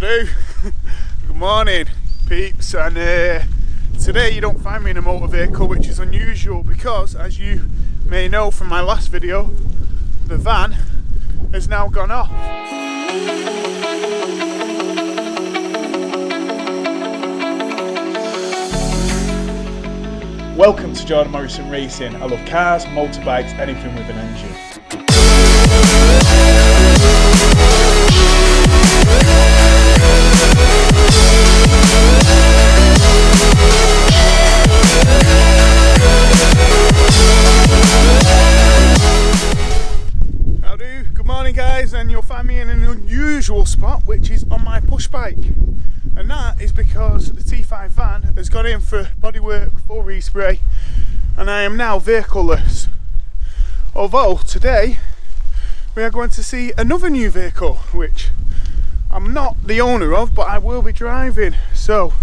do? Good morning, peeps, and today you don't find me in a motor vehicle, which is unusual because, as you may know from my last video, the van has now gone off. Welcome to Jordan Morrison Racing. I love cars, motorbikes, anything with an engine. How do? Good morning guys, and you'll find me in an unusual spot, which is on my push bike. And that is because the T5 van has gone in for bodywork, full respray, and I am now vehicle-less. Although today we are going to see another new vehicle, which I'm not the owner of, but I will be driving. So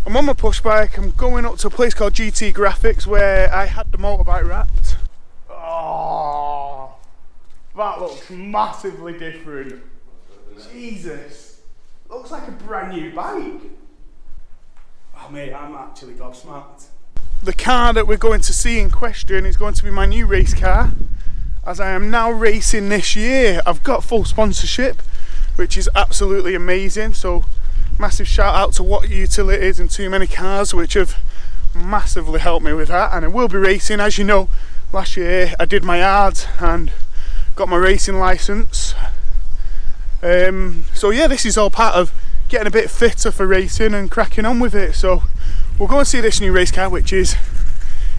I'm on my push bike, I'm going up to a place called GT Graphics where I had the motorbike wrapped. Oh, that looks massively different. Jesus. Looks like a brand new bike. Oh mate, I'm actually gobsmacked. The car that we're going to see in question is going to be my new race car, as I am now racing this year. I've got full sponsorship, which is absolutely amazing. So massive shout out to What Utilities and Too Many Cars, which have massively helped me with that. And I will be racing. As you know, last year I did my yards and got my racing license. So yeah, this is all part of getting a bit fitter for racing and cracking on with it. So we'll go and see this new race car, which is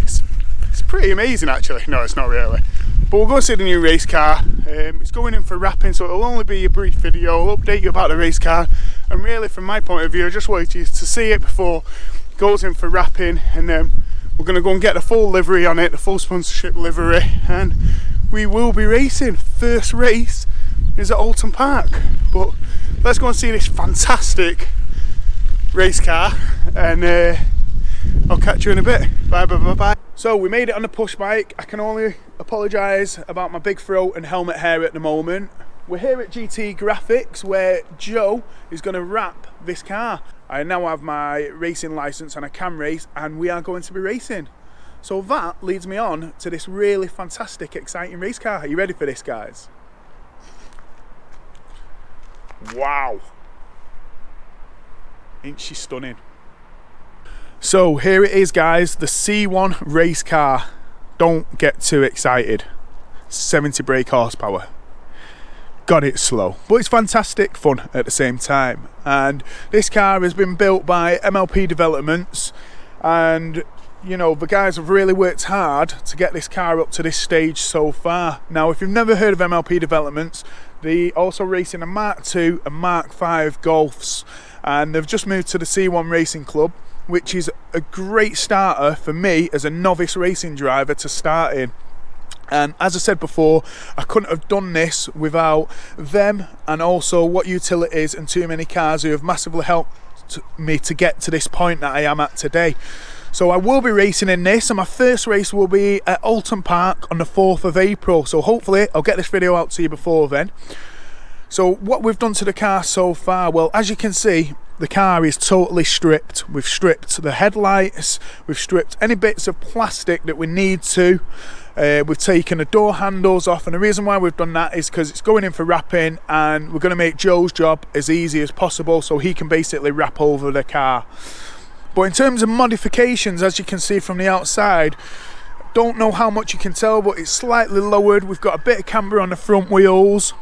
it's pretty amazing actually. No, it's not really, but we'll go and see the new race car. It's going in for wrapping, so it'll only be a brief video. I'll update you about the race car, and really from my point of view I just wanted you to see it before it goes in for wrapping, and then we're going to go and get the full livery on it, the full sponsorship livery, and we will be racing. First race is at Alton Park, but let's go and see this fantastic race car, and I'll catch you in a bit. Bye bye bye bye. So we made it on the push bike. I can only apologise about my big throat and helmet hair at the moment. We're here at GT Graphics where Joe is going to wrap this car. I now have my racing licence and I can race, and we are going to be racing. So that leads me on to this really fantastic, exciting race car. Are you ready for this, guys? Wow, ain't she stunning? So here it is guys, the C1 race car. Don't get too excited. 70 brake horsepower. Got it slow, but it's fantastic fun at the same time. And this car has been built by MLP Developments, and you know, the guys have really worked hard to get this car up to this stage so far. Now, if you've never heard of MLP Developments, they also racing a Mark II and Mark V Golfs, and they've just moved to the C1 Racing Club, which is a great starter for me as a novice racing driver to start in. And as I said before, I couldn't have done this without them, and also What Utilities and Too Many Cars, who have massively helped me to get to this point that I am at today. So I will be racing in this, and my first race will be at Alton Park on the 4th of April. So hopefully I'll get this video out to you before then. So what we've done to the car so far, well, as you can see, the car is totally stripped. We've stripped the headlights, we've stripped any bits of plastic that we need to. We've taken the door handles off, and the reason why we've done that is because it's going in for wrapping, and we're going to make Joe's job as easy as possible so he can basically wrap over the car. But in terms of modifications, as you can see from the outside, don't know how much you can tell, but it's slightly lowered. We've got a bit of camber on the front wheels.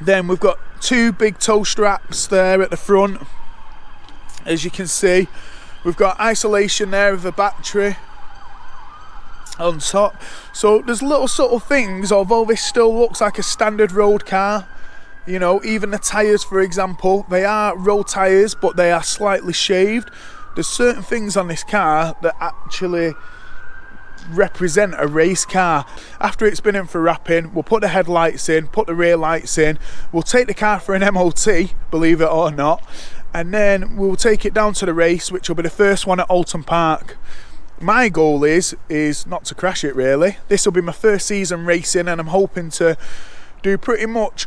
Then we've got two big toe straps there at the front. As you can see, we've got isolation there of the battery on top. So there's little subtle things, although this still looks like a standard road car. You know, even the tyres, for example, they are road tyres, but they are slightly shaved. There's certain things on this car that actually represent a race car. After it's been in for wrapping, we'll put the headlights in, put the rear lights in, we'll take the car for an MOT, believe it or not, and then we'll take it down to the race, which will be the first one at Alton Park. My goal is not to crash it really. This will be my first season racing, and I'm hoping to do pretty much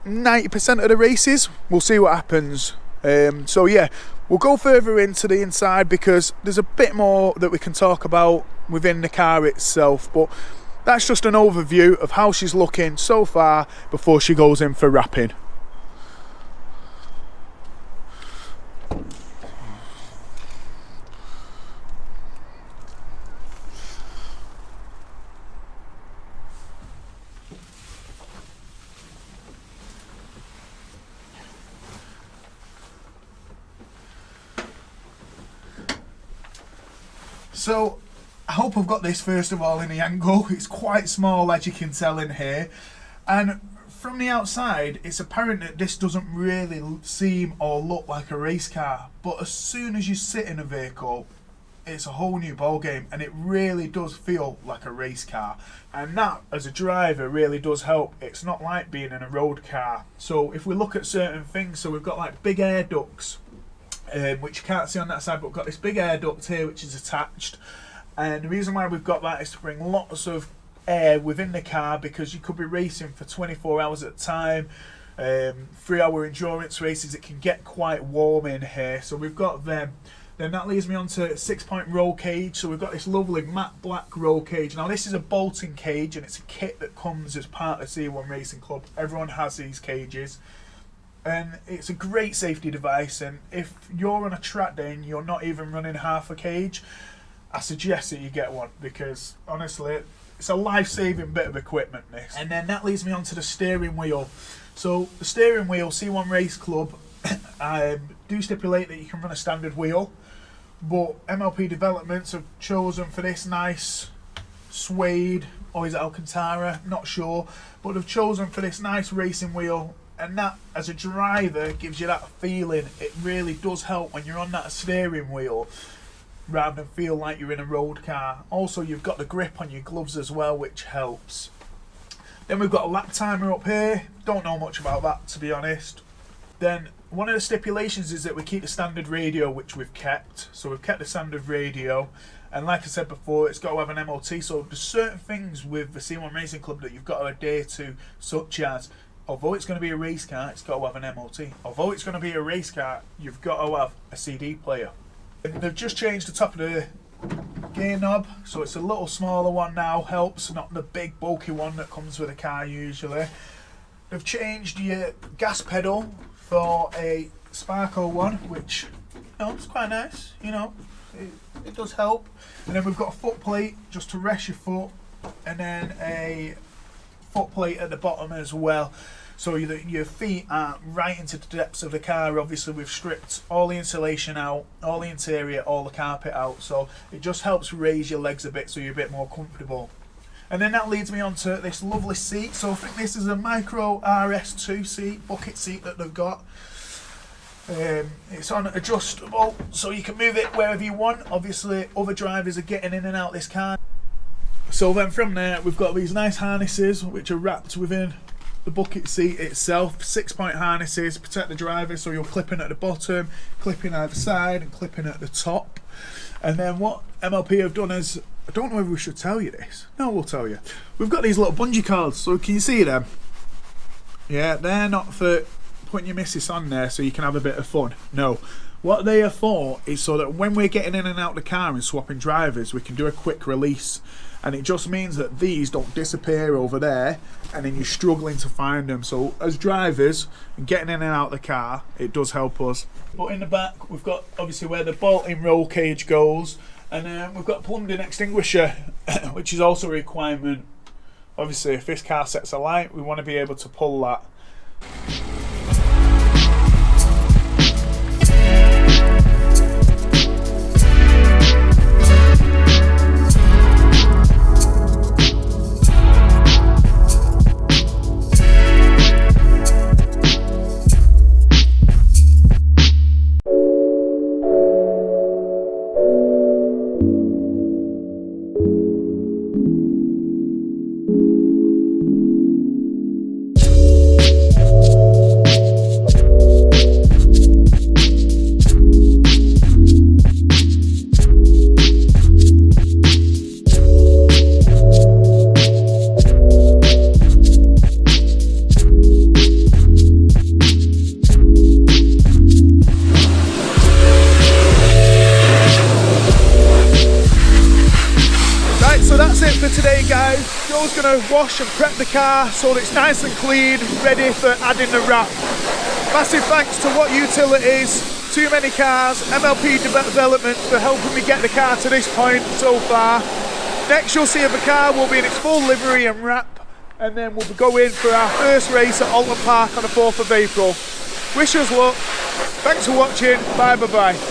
90% of the races. We'll see what happens. So yeah, we'll go further into the inside because there's a bit more that we can talk about within the car itself, but that's just an overview of how she's looking so far before she goes in for wrapping. So, I hope I've got this first of all in the angle. It's quite small, as you can tell in here. And from the outside, it's apparent that this doesn't really seem or look like a race car. But as soon as you sit in a vehicle, it's a whole new ballgame. And it really does feel like a race car. And that, as a driver, really does help. It's not like being in a road car. So, if we look at certain things, so we've got like big air ducts. Which you can't see on that side, but we've got this big air duct here which is attached, and the reason why we've got that is to bring lots of air within the car, because you could be racing for 24 hours at a time, 3-hour endurance races. It can get quite warm in here, so we've got them. Then that leads me on to 6-point roll cage. So we've got this lovely matte black roll cage. Now this is a bolting cage, and it's a kit that comes as part of C1 Racing Club. Everyone has these cages. And it's a great safety device, and if you're on a track day and you're not even running half a cage, I suggest that you get one, because honestly it's a life-saving bit of equipment, this. And then that leads me on to the steering wheel. So the steering wheel, C1 Race Club do stipulate that you can run a standard wheel, but MLP Developments have chosen for this nice suede, or is it Alcantara, not sure, but they've chosen for this nice racing wheel. And that, as a driver, gives you that feeling. It really does help when you're on that steering wheel, rather than feel like you're in a road car. Also, you've got the grip on your gloves as well, which helps. Then we've got a lap timer up here. Don't know much about that, to be honest. Then one of the stipulations is that we keep the standard radio, which we've kept. So we've kept the standard radio. And like I said before, it's got to have an MOT. So there's certain things with the C1 Racing Club that you've got to adhere to, such as, although it's going to be a race car, it's got to have an MOT. Although it's going to be a race car, you've got to have a CD player. And they've just changed the top of the gear knob, so it's a little smaller one now, helps, not the big bulky one that comes with a car usually. They've changed your gas pedal for a Sparko one, which, you know, it's quite nice, you know, it does help. And then we've got a foot plate just to rest your foot, and then a foot plate at the bottom as well, so your feet aren't right into the depths of the car. Obviously we've stripped all the insulation out, all the interior, all the carpet out, so it just helps raise your legs a bit so you're a bit more comfortable. And then that leads me on to this lovely seat. So I think this is a micro RS2 seat, bucket seat that they've got. It's on adjustable, so you can move it wherever you want. Obviously other drivers are getting in and out this car. So then from there we've got these nice harnesses which are wrapped within the bucket seat itself. 6-point harnesses, protect the driver, so you're clipping at the bottom, clipping either side and clipping at the top. And then what MLP have done is, I don't know if we should tell you this. No, we'll tell you. We've got these little bungee cords, so can you see them? Yeah, they're not for putting your missus on there so you can have a bit of fun. No. What they are for is so that when we're getting in and out the car and swapping drivers, we can do a quick release. And it just means that these don't disappear over there and then you're struggling to find them. So as drivers, getting in and out the car, it does help us. But in the back, we've got obviously where the bolting roll cage goes, and we've got a plumbed-in extinguisher, which is also a requirement. Obviously, if this car sets alight, we want to be able to pull that. Joe's going to wash and prep the car so that it's nice and clean, ready for adding the wrap. Massive thanks to What Utilities, Too Many Cars, MLP Development for helping me get the car to this point so far. Next you'll see of the car will be in its full livery and wrap, and then we'll be going for our first race at Alton Park on the 4th of April. Wish us luck. Thanks for watching. Bye bye bye.